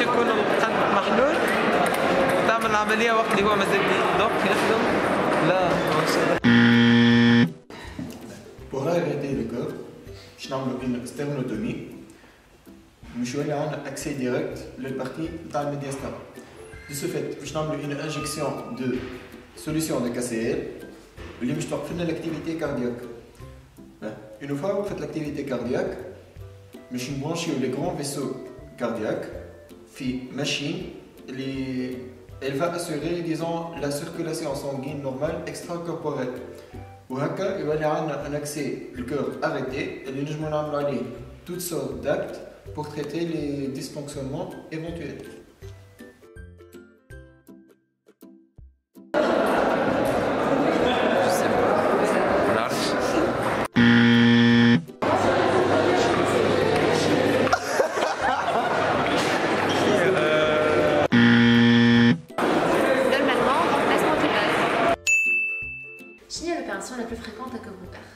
يكون القلب محلول تعمل العملية وقت اللي هو مازال يضخ يخدم لا Pour arrêter le cœur, je n'ai une sternotomie. Je vais avoir un accès direct à la partie dans le médiastin. De ce fait, je n'ai une injection de solution de KCL. Je vais faire l'activité cardiaque. Une fois que vous faites l'activité cardiaque, je vais brancher les grands vaisseaux cardiaques. Une machine, elle va assurer, disons, la circulation sanguine normale extracorporelle. وهكا يولي عندنا un accès le cœur arrêté et nous نعملوا عليه toutes sortes d'actes pour traiter les dysfonctionnements éventuels. L'opération la plus fréquente à cœur ouvert,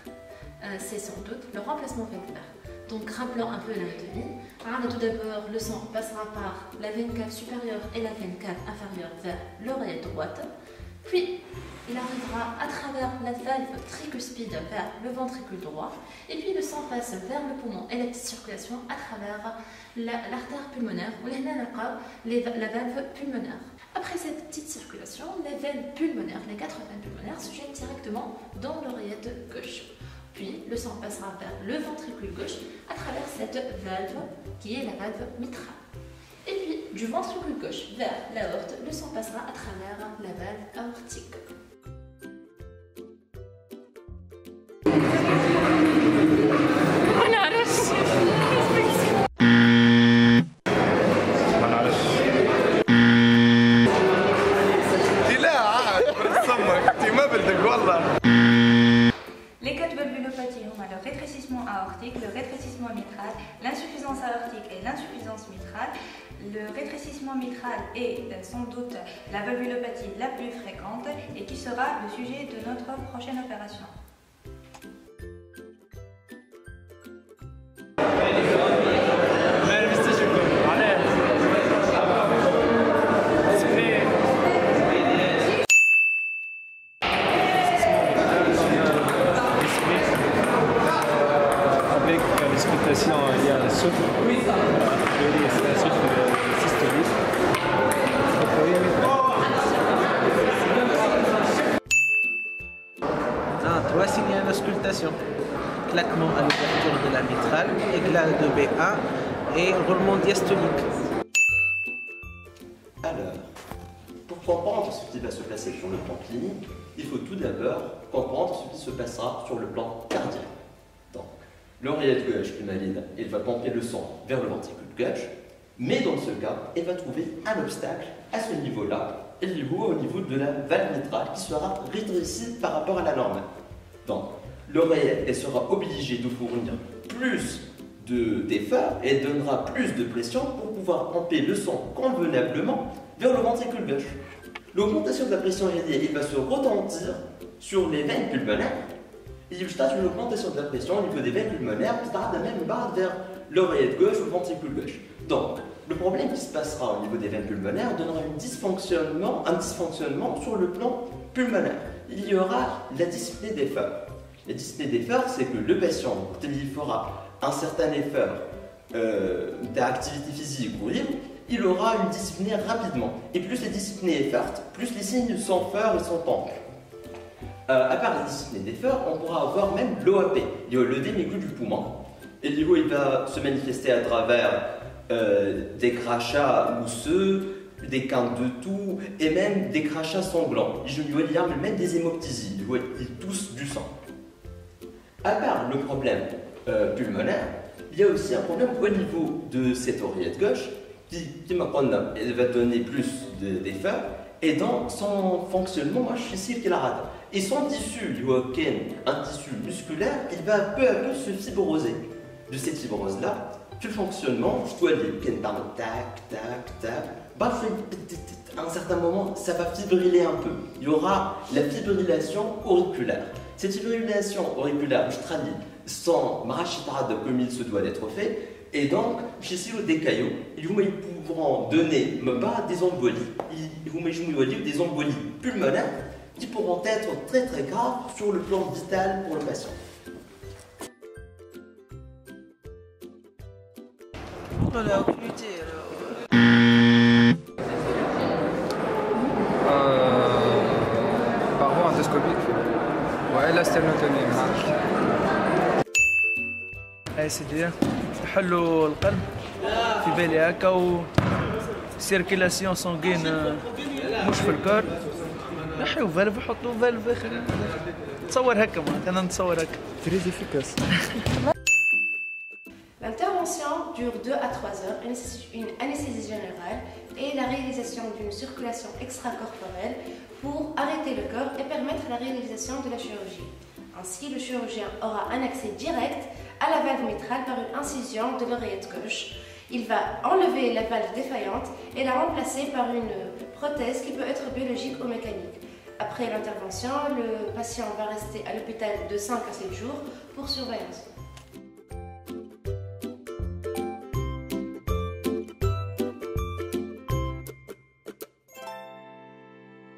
c'est sans doute le remplacement valvulaire. Donc rappelons un peu l'anatomie. Tout d'abord, le sang passera par la veine cave supérieure et la veine cave inférieure vers l'oreillette droite. Puis, il arrivera à travers la valve tricuspide vers le ventricule droit. Et puis, le sang passe vers le poumon et la petite circulation à travers l'artère pulmonaire ou la valve pulmonaire. Après cette petite circulation, les veines pulmonaires, les 4 veines pulmonaires se jettent directement dans l'oreillette gauche. Puis le sang passera vers le ventricule gauche à travers cette valve qui est la valve mitrale. Et puis du ventricule gauche vers l'aorte, le sang passera à travers la valve aortique. Les 4 valvulopathies ont le rétrécissement aortique, le rétrécissement mitral, l'insuffisance aortique et l'insuffisance mitrale. Le rétrécissement mitral est sans doute la valvulopathie la plus fréquente et qui sera le sujet de notre prochaine opération. Il y a un souffle, c'est un souffle systolique. Trois signes d'auscultation. Claquement à l'ouverture de la mitrale, éclat de B1 et roulement diastolique. Alors, pour comprendre ce qui va se passer sur le plan clinique, il faut tout d'abord comprendre ce qui se passera sur le plan cardiaque. Donc, l'oreillette gauche est malade, elle va pomper le sang vers le ventricule gauche, mais dans ce cas, elle va trouver un obstacle à ce niveau-là, et au niveau de la valve mitrale qui sera rétrécie par rapport à la normale. Donc, l'oreillette elle sera obligée de fournir plus d'efforts et donnera plus de pression pour pouvoir pomper le sang convenablement vers le ventricule gauche. L'augmentation de la pression artérielle va se retentir sur les veines pulmonaires. Il y a une augmentation de la pression au niveau des veines pulmonaires qui sera de même barre vers l'oreillette gauche ou le ventricule gauche. Donc, le problème qui se passera au niveau des veines pulmonaires donnera un dysfonctionnement sur le plan pulmonaire. Il y aura la dyspnée d'effort. La dyspnée d'effort, c'est que le patient, quand il fera un certain effort d'activité physique ou libre, il aura une dyspnée rapidement. Et plus la dyspnée est forte, plus les signes sont forts et sont tendus. À part la dyspnée d'effort, on pourra avoir même l'OAP, l'œdème aigu du poumon. Et il va se manifester à travers des crachats mousseux, des quintes de toux et même des crachats sanglants. Il y a même des hémoptysies, ils toussent du sang. À part le problème pulmonaire, il y a aussi un problème au niveau de cette oreillette gauche qui elle va donner plus d'efforts et dans son fonctionnement, moi je suis sûr qu'il rate. Et son tissu, un tissu musculaire, il va peu à peu se fibroser. De cette fibrose-là, tout le fonctionnement, je dois dire, tac, tac, tac, à un certain moment, ça va fibriller un peu. Il y aura la fibrillation auriculaire. Cette fibrillation auriculaire, je traduis, sans marachitrade comme il se doit d'être fait, Et donc, chez des caillots, ils pourront donner pas des embolies, ils vont des embolies pulmonaires qui pourront être très très graves sur le plan vital pour le patient. Voilà, par voie endoscopique. Ouais, la sténotomie. ACD يحلوا القلب في بالي هكا و سيركيلاسيون سونغين مش في الكور يحيوا فالف يحطوا فالف اخر تصور هكا انا نتصور هكا Très efficace. L'intervention dure 2 à 3 heures et nécessite une anesthésie générale et la réalisation d'une circulation extracorporelle pour arrêter le cœur et permettre la réalisation de la chirurgie. Ainsi, le chirurgien aura un accès direct à la valve mitrale par une incision de l'oreillette gauche. Il va enlever la valve défaillante et la remplacer par une prothèse qui peut être biologique ou mécanique. Après l'intervention, le patient va rester à l'hôpital de 5 à 7 jours pour surveillance.